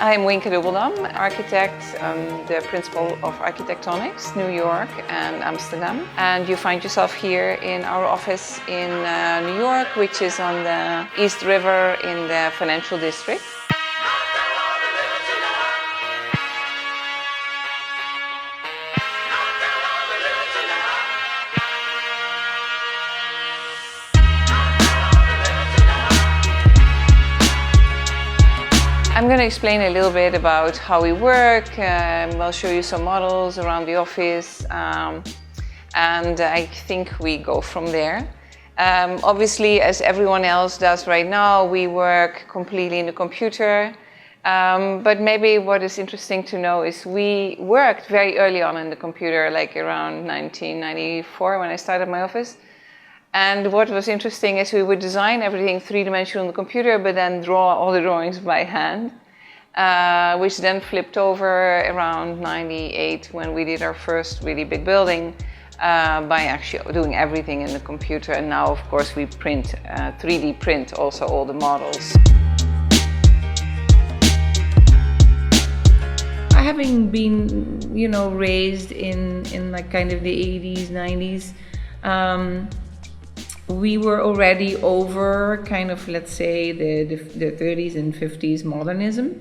I'm Winka Dubbeldam, architect, the principal of Archi-Tectonics, New York and Amsterdam. And you find yourself here in our office in New York, which is on the East River in the financial district. I'm going to explain a little bit about how we work. I'll show you some models around the office, and I think we go from there. Obviously, as everyone else does right now, we work completely in the computer. But maybe what is interesting to know is we worked very early on in the computer, like around 1994 when I started my office. And what was interesting is we would design everything three-dimensional on the computer, but then draw all the drawings by hand, which then flipped over around 98 when we did our first really big building by actually doing everything in the computer. And now, of course, we print, 3D print also all the models. Having been, raised in like kind of the 80s, 90s, we were already over kind of, let's say, the 30s and 50s modernism.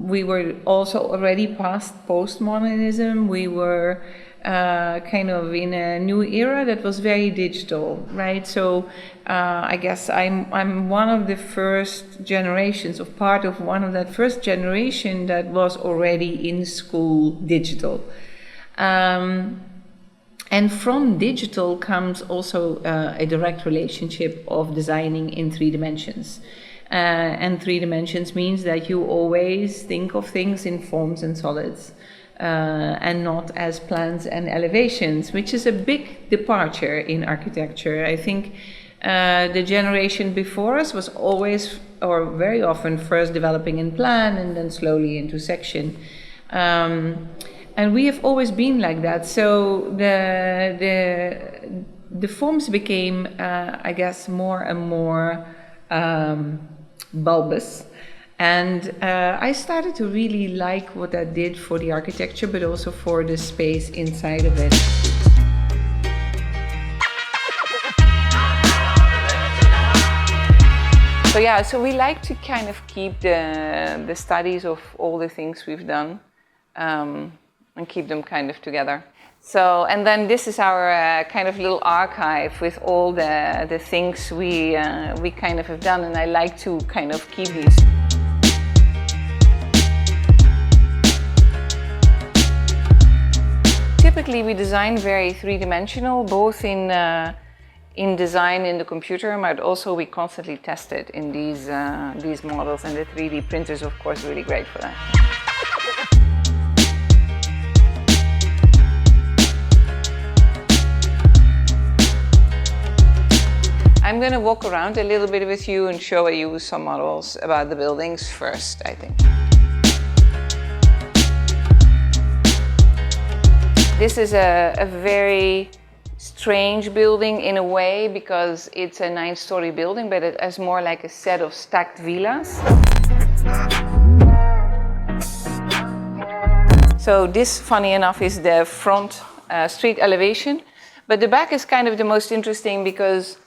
We were also already past postmodernism. We were kind of in a new era that was very digital, right? So I guess I'm one of the first generations, or part of one of that first generation that was already in school digital. And from digital comes also a direct relationship of designing in 3 dimensions. And 3 dimensions means that you always think of things in forms and solids and not as plans and elevations, which is a big departure in architecture. I think the generation before us was always, or very often, first developing in plan and then slowly into section. And we have always been like that. So the forms became, I guess, more and more bulbous. And I started to really like what that did for the architecture, but also for the space inside of it. So we like to kind of keep the studies of all the things we've done. And keep them kind of together. So, and then this is our kind of little archive with all the things we kind of have done, and I like to kind of keep these. Typically we design very three-dimensional, both in design in the computer, but also we constantly test it in these models, and the 3D printer is of course really great for that. I'm going to walk around a little bit with you and show you some models about the buildings first, I think. This is a very strange building in a way, because it's a 9-story building, but it has more like a set of stacked villas. So this, funny enough, is the front street elevation, but the back is kind of the most interesting, because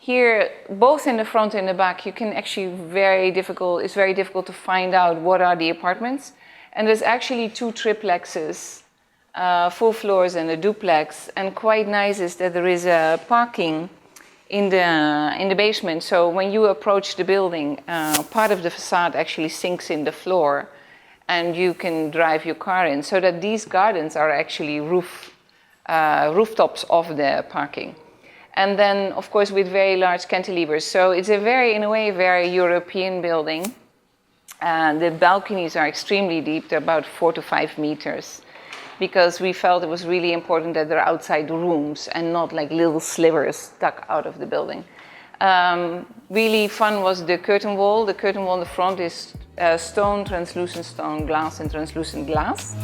here, both in the front and the back, you can actually it's very difficult to find out what are the apartments. And there's actually 2 triplexes, full floors and a duplex. And quite nice is that there is a parking in the basement. So when you approach the building, part of the facade actually sinks in the floor, and you can drive your car in. So that these gardens are actually rooftops of the parking. And then, of course, with very large cantilevers. So it's in a way, very European building. The balconies are extremely deep. They're about 4 to 5 meters, because we felt it was really important that they're outside the rooms and not like little slivers stuck out of the building. Really fun was the curtain wall. The curtain wall in the front is stone, translucent stone, glass, and translucent glass.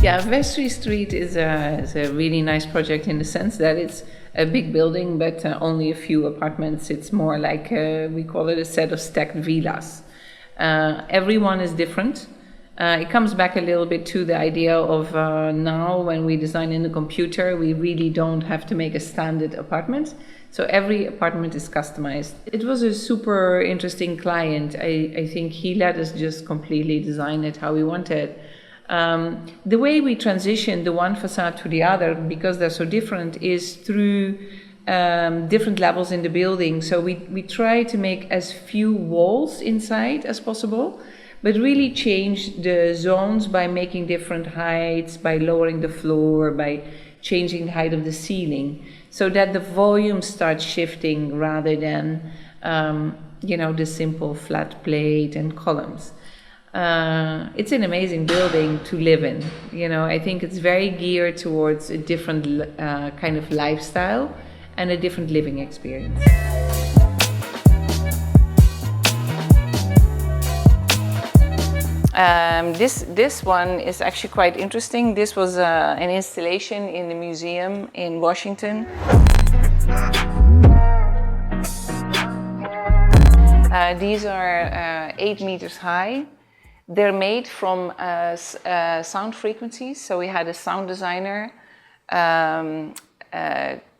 Yeah, Vestry Street is a really nice project in the sense that it's a big building, but only a few apartments. It's more like, we call it a set of stacked villas. Everyone is different. It comes back a little bit to the idea of now when we design in the computer, we really don't have to make a standard apartment. So every apartment is customized. It was a super interesting client. I think he let us just completely design it how we wanted. The way we transition the one facade to the other, because they're so different, is through different levels in the building. So we try to make as few walls inside as possible, but really change the zones by making different heights, by lowering the floor, by changing the height of the ceiling, so that the volume starts shifting rather than the simple flat plate and columns. It's an amazing building to live in. I think it's very geared towards a different kind of lifestyle and a different living experience. This one is actually quite interesting. This was an installation in the museum in Washington. These are 8 meters high. They're made from sound frequencies. So we had a sound designer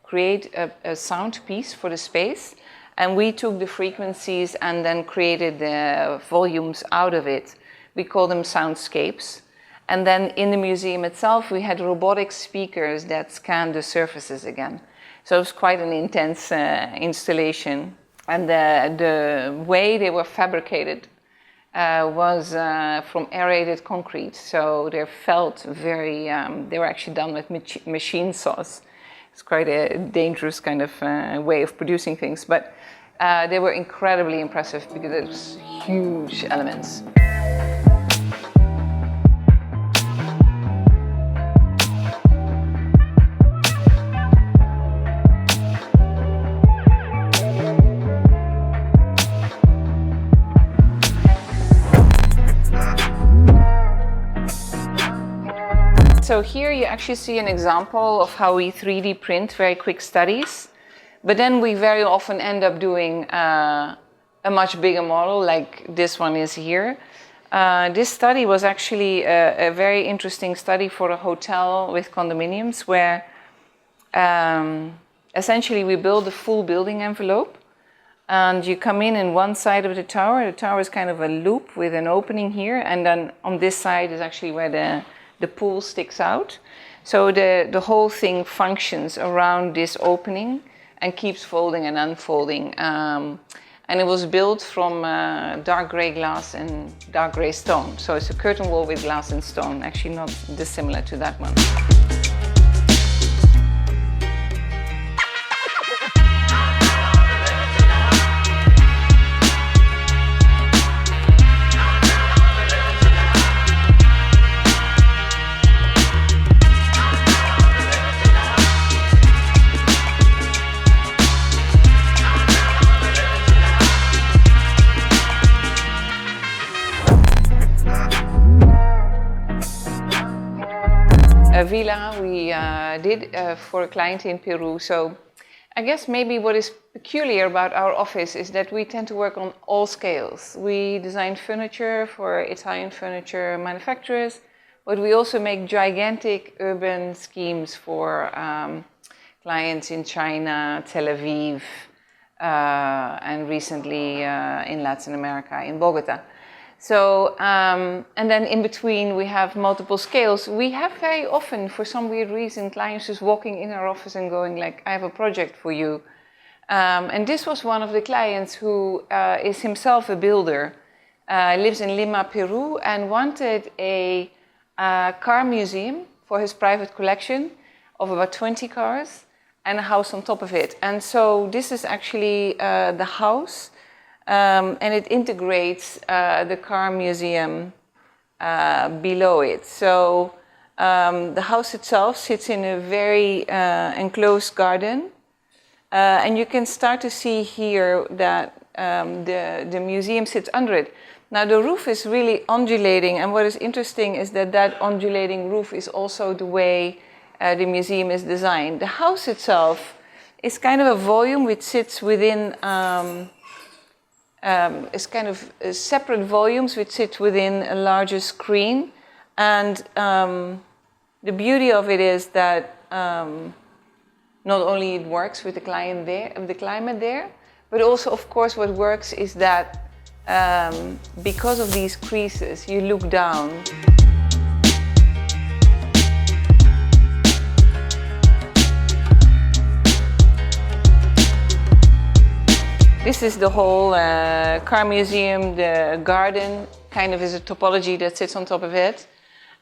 create a sound piece for the space, and we took the frequencies and then created the volumes out of it. We call them Soundscapes. And then in the museum itself, we had robotic speakers that scanned the surfaces again. So it was quite an intense installation. And the way they were fabricated was from aerated concrete. So they felt very, they were actually done with machine saws. It's quite a dangerous kind of way of producing things. But they were incredibly impressive because it was huge elements. So here you actually see an example of how we 3D print very quick studies, but then we very often end up doing a much bigger model like this one is here. This study was actually a very interesting study for a hotel with condominiums where essentially we build a full building envelope, and you come in one side of the tower. The tower is kind of a loop with an opening here, and then on this side is actually where the pool sticks out. So the whole thing functions around this opening and keeps folding and unfolding. And it was built from dark gray glass and dark gray stone. So it's a curtain wall with glass and stone, actually not dissimilar to that one. A villa we did for a client in Peru. So I guess maybe what is peculiar about our office is that we tend to work on all scales. We design furniture for Italian furniture manufacturers, but we also make gigantic urban schemes for clients in China, Tel Aviv, and recently in Latin America, in Bogota. So, and then in between we have multiple scales. We have very often, for some weird reason, clients just walking in our office and going like, I have a project for you. And this was one of the clients who is himself a builder, lives in Lima, Peru, and wanted a car museum for his private collection of about 20 cars and a house on top of it. And so this is actually the house. And it integrates the car museum below it. So the house itself sits in a very enclosed garden. And you can start to see here that the museum sits under it. Now the roof is really undulating, and what is interesting is that that undulating roof is also the way the museum is designed. The house itself is kind of a volume which sits within, is kind of separate volumes which sit within a larger screen. And the beauty of it is that not only it works with the climate there, but also, of course, what works is that because of these creases, you look down. This is the whole car museum. The garden kind of is a topology that sits on top of it.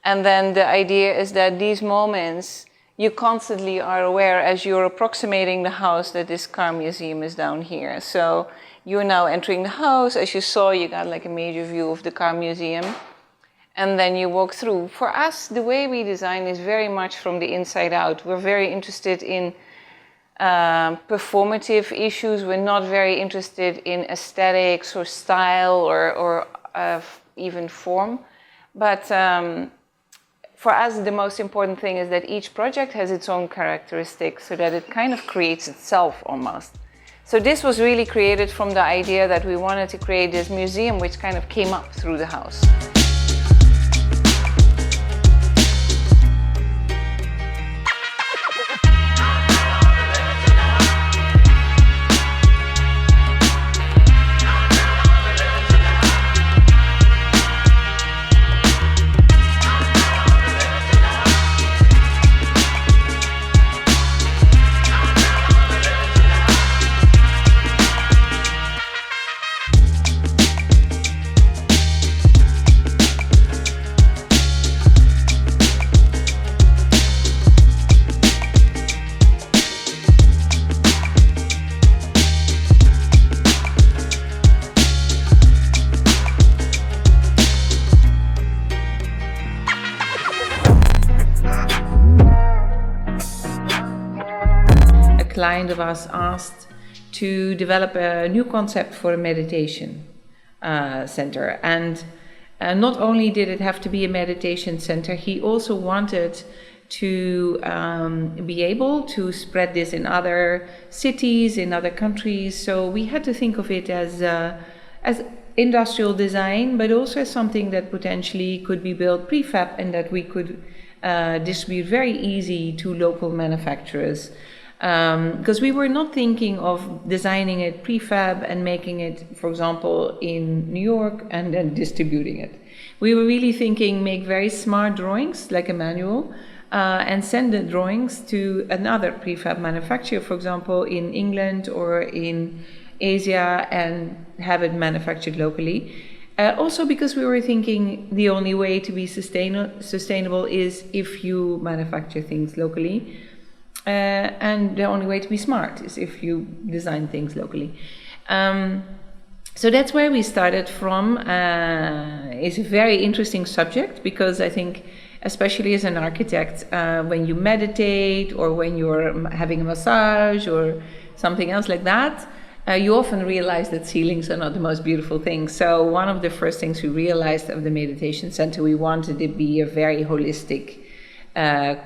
And then the idea is that these moments, you constantly are aware as you're approximating the house that this car museum is down here. So you're now entering the house. As you saw, you got like a major view of the car museum. And then you walk through. For us, the way we design is very much from the inside out. We're very interested in performative issues. We're not very interested in aesthetics or style or even form. But for us, the most important thing is that each project has its own characteristics so that it kind of creates itself almost. So this was really created from the idea that we wanted to create this museum which kind of came up through the house. Client of us asked to develop a new concept for a meditation center, and not only did it have to be a meditation center, he also wanted to be able to spread this in other cities, in other countries. So we had to think of it as industrial design, but also as something that potentially could be built prefab and that we could distribute very easy to local manufacturers. Because we were not thinking of designing it prefab and making it, for example, in New York and then distributing it. We were really thinking make very smart drawings, like a manual, and send the drawings to another prefab manufacturer, for example, in England or in Asia, and have it manufactured locally. Also because we were thinking the only way to be sustainable is if you manufacture things locally. And the only way to be smart is if you design things locally. So that's where we started from. It's a very interesting subject because I think, especially as an architect, when you meditate or when you're having a massage or something else like that, you often realize that ceilings are not the most beautiful thing. So one of the first things we realized of the meditation center, we wanted it to be a very holistic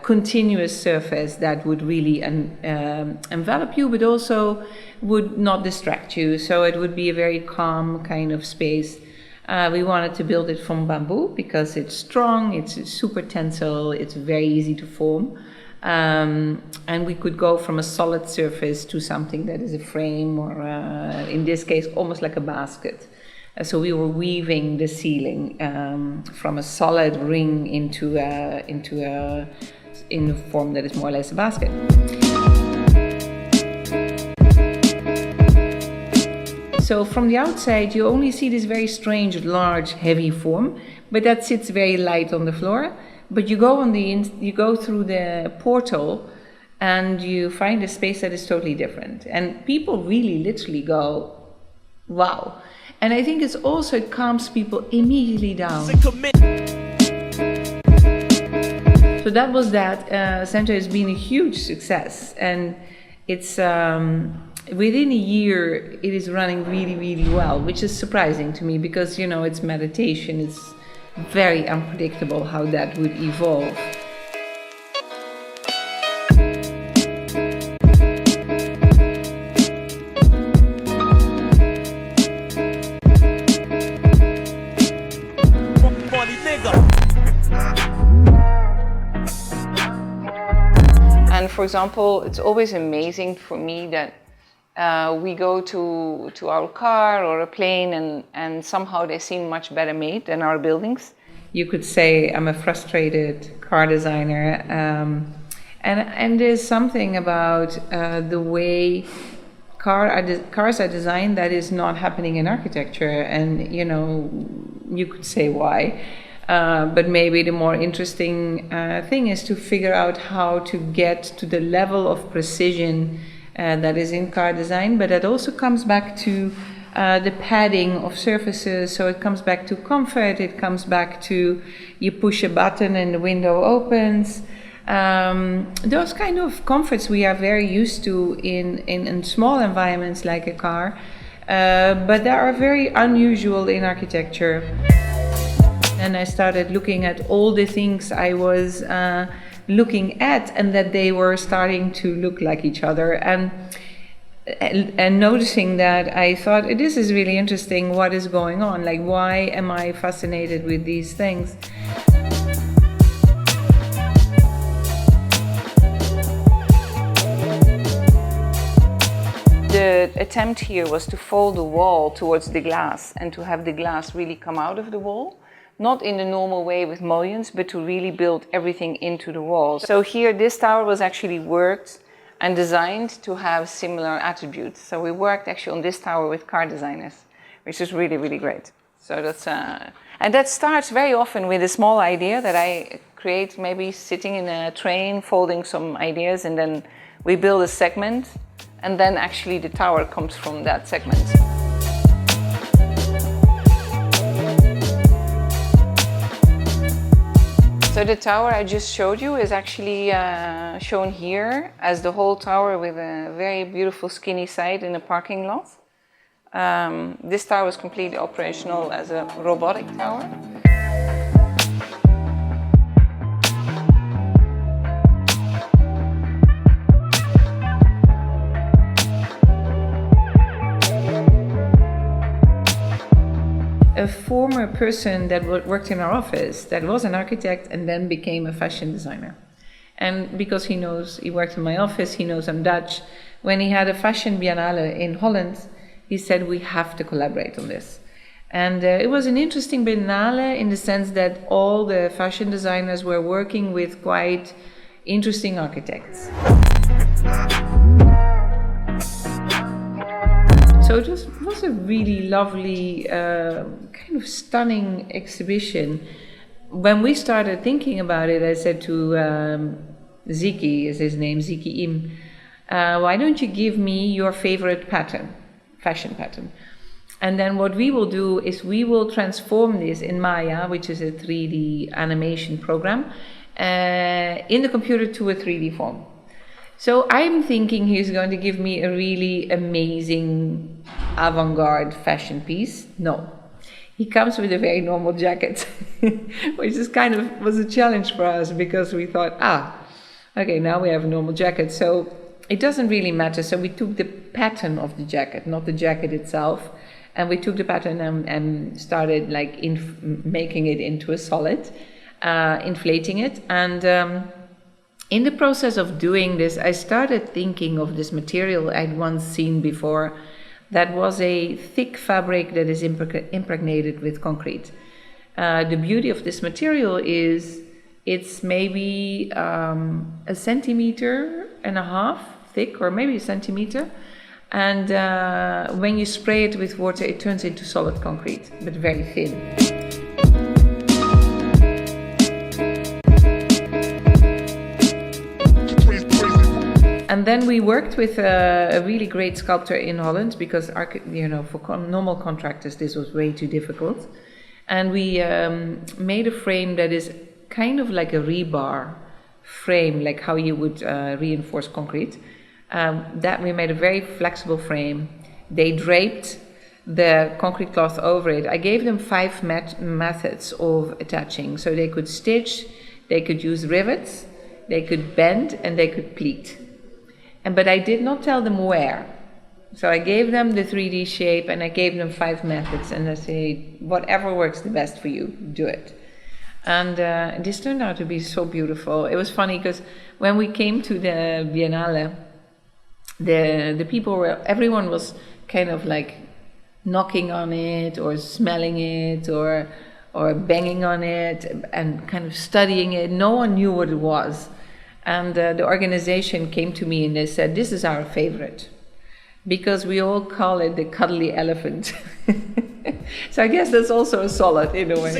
continuous surface that would really envelop you, but also would not distract you. So it would be a very calm kind of space. We wanted to build it from bamboo because it's strong, it's super tensile, it's very easy to form. And we could go from a solid surface to something that is a frame or, in this case, almost like a basket. So we were weaving the ceiling from a solid ring into a form that is more or less a basket. So from the outside, you only see this very strange, large, heavy form, but that sits very light on the floor. But you go you go through the portal, and you find a space that is totally different. And people really, literally go, "Wow." And I think it calms people immediately down. So that was that. Center has been a huge success, and it's within a year, it is running really, really well, which is surprising to me because, you know, it's meditation. It's very unpredictable how that would evolve. And for example, it's always amazing for me that we go to our car or a plane and somehow they seem much better made than our buildings. You could say I'm a frustrated car designer, and there's something about the way cars are designed that is not happening in architecture, and you know, you could say why. But maybe the more interesting thing is to figure out how to get to the level of precision that is in car design, but that also comes back to the padding of surfaces. So it comes back to comfort, it comes back to you push a button and the window opens. Those kind of comforts we are very used to in small environments like a car, but they are very unusual in architecture. And I started looking at all the things I was looking at, and that they were starting to look like each other. And noticing that, I thought, this is really interesting. What is going on? Like, why am I fascinated with these things? The attempt here was to fold the wall towards the glass and to have the glass really come out of the wall. Not in the normal way with mullions, but to really build everything into the walls. So here, this tower was actually worked and designed to have similar attributes. So we worked actually on this tower with car designers, which is really, really great. So that's, and that starts very often with a small idea that I create, maybe sitting in a train, folding some ideas, and then we build a segment, and then actually the tower comes from that segment. So the tower I just showed you is actually shown here as the whole tower with a very beautiful skinny side in a parking lot. This tower is completely operational as a robotic tower. A former person that worked in our office that was an architect and then became a fashion designer. And because he worked in my office, he knows I'm Dutch. When he had a fashion biennale in Holland, he said, we have to collaborate on this. And it was an interesting biennale in the sense that all the fashion designers were working with quite interesting architects. So it was a really lovely, kind of stunning exhibition. When we started thinking about it, I said to Ziki, is his name, Ziki Im, why don't you give me your favorite pattern, fashion pattern? And then what we will do is we will transform this in Maya, which is a 3D animation program, in the computer to a 3D form. So I'm thinking he's going to give me a really amazing avant-garde fashion piece. No. He comes with a very normal jacket, which is kind of was a challenge for us because we thought, okay, now we have a normal jacket. So it doesn't really matter. So we took the pattern of the jacket, not the jacket itself. And we took the pattern and started like making it into a solid, inflating it. And in the process of doing this, I started thinking of this material I'd once seen before. That was a thick fabric that is impregnated with concrete. The beauty of this material is it's maybe 1.5 centimeters thick, or maybe 1 centimeter. And when you spray it with water, it turns into solid concrete, but very thin. And then we worked with a really great sculptor in Holland because, for normal contractors, this was way too difficult. And we made a frame that is kind of like a rebar frame, like how you would reinforce concrete. that we made a very flexible frame. They draped the concrete cloth over it. I gave them 5 methods of attaching. So they could stitch, they could use rivets, they could bend, and they could pleat. But I did not tell them where. So I gave them the 3D shape and I gave them 5 methods, and I say, whatever works the best for you, do it. And this turned out to be so beautiful. It was funny because when we came to the Biennale, the people were, everyone was kind of like knocking on it or smelling it or banging on it and kind of studying it. No one knew what it was. And the organization came to me and they said, this is our favorite, because we all call it the cuddly elephant. So I guess that's also a solid in a way.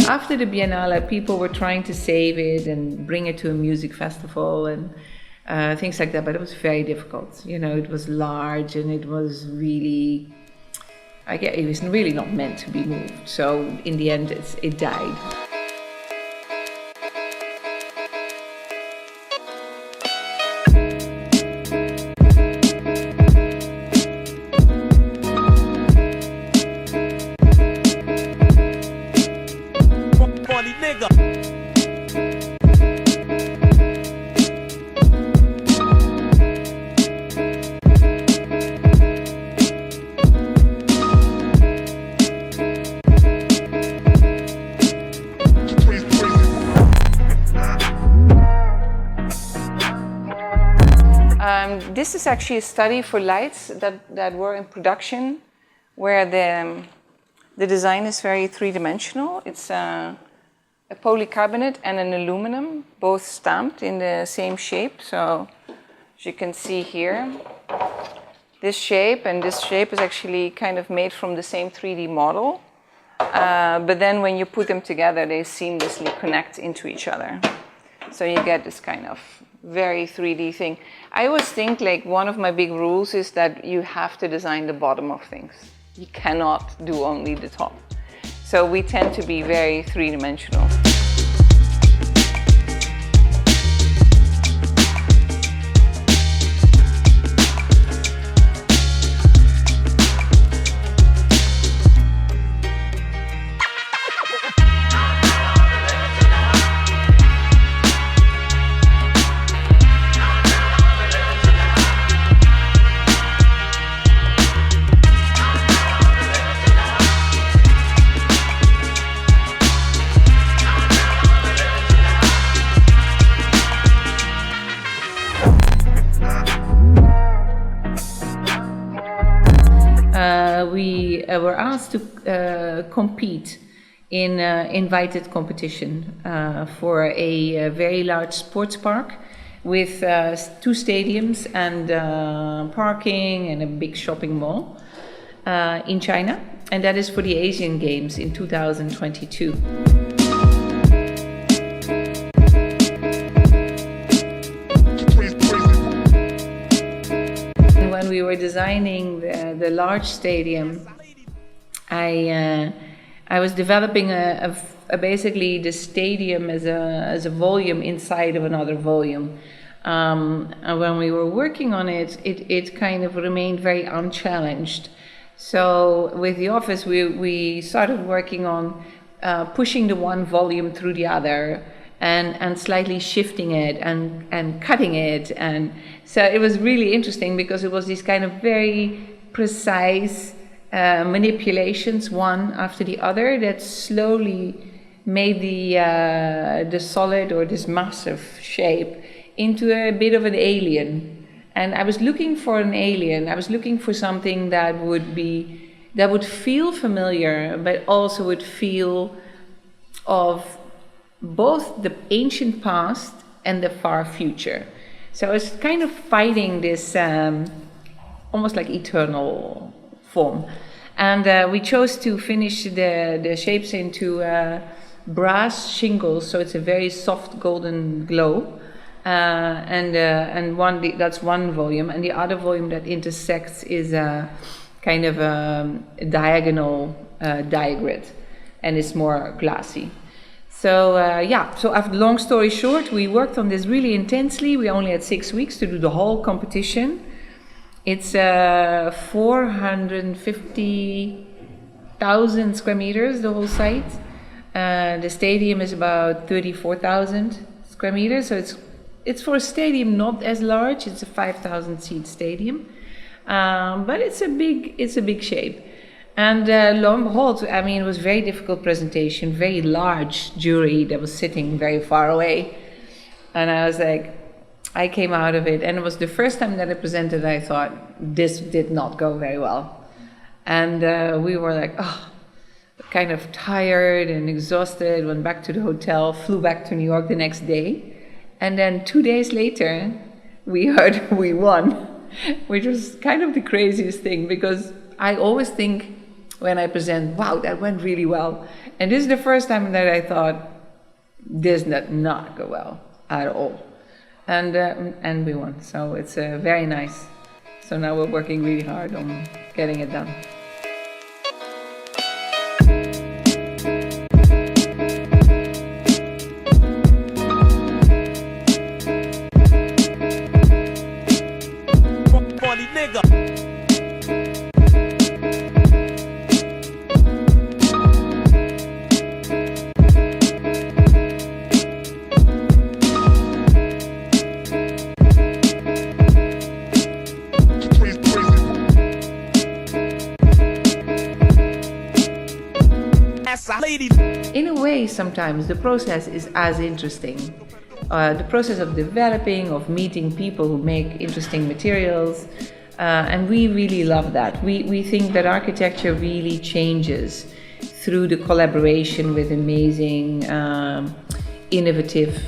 After the Biennale, people were trying to save it and bring it to a music festival and things like that, but it was very difficult. You know, it was large and it was really, it was really not meant to be moved. So in the end, it died. This is actually a study for lights that were in production, where the design is very three-dimensional. It's a polycarbonate and an aluminum, both stamped in the same shape. So as you can see here, this shape and this shape is actually kind of made from the same 3D model. But then when you put them together, they seamlessly connect into each other. So you get this kind of very 3D thing. I always think like one of my big rules is that you have to design the bottom of things. You cannot do only the top. So we tend to be very three-dimensional. We were asked to compete in invited competition for a very large sports park with 2 stadiums and parking and a big shopping mall in China, and that is for the Asian Games in 2022. When we were designing the large stadium, I was developing basically the stadium as a volume inside of another volume. And when we were working on it, it kind of remained very unchallenged. So with the office, we started working on pushing the one volume through the other, and slightly shifting it and cutting it. And so it was really interesting because it was these kind of very precise manipulations, one after the other, that slowly made the solid or this massive shape into a bit of an alien. And I was looking for an alien. I was looking for something that would feel familiar, but also would feel of both the ancient past and the far future. So I was kind of fighting this almost like eternal form. And we chose to finish the shapes into brass shingles, so it's a very soft golden glow. That's one volume, and the other volume that intersects is a kind of a diagonal diagrid, and it's more glassy. So after long story short, we worked on this really intensely. We only had 6 weeks to do the whole competition. It's 450,000 square meters, the whole site. The stadium is about 34,000 square meters, so it's for a stadium not as large. It's a 5,000 seat stadium, but it's a big shape. And lo and behold, I mean, it was a very difficult presentation, very large jury that was sitting very far away, and I was like, I came out of it, and it was the first time that I presented. I thought this did not go very well, and we were like, kind of tired and exhausted. Went back to the hotel, flew back to New York the next day, and then 2 days later, we heard we won, which was kind of the craziest thing, because I always think when I present, wow, that went really well, and this is the first time that I thought this did not go well at all. And we won, so it's very nice. So now we're working really hard on getting it done. Funny nigga. In a way, sometimes the process is as interesting. The process of developing, of meeting people who make interesting materials, and we really love that. We think that architecture really changes through the collaboration with amazing, innovative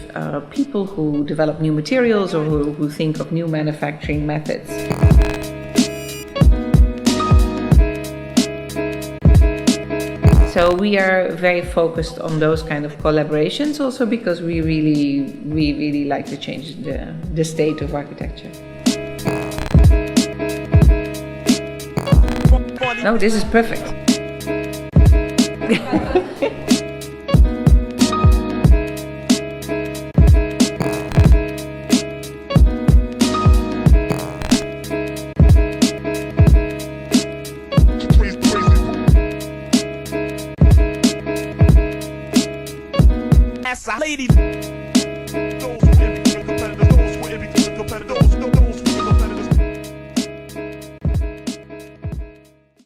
people who develop new materials or who think of new manufacturing methods. So we are very focused on those kind of collaborations, also because we really like to change the state of architecture. No, this is perfect. Lady.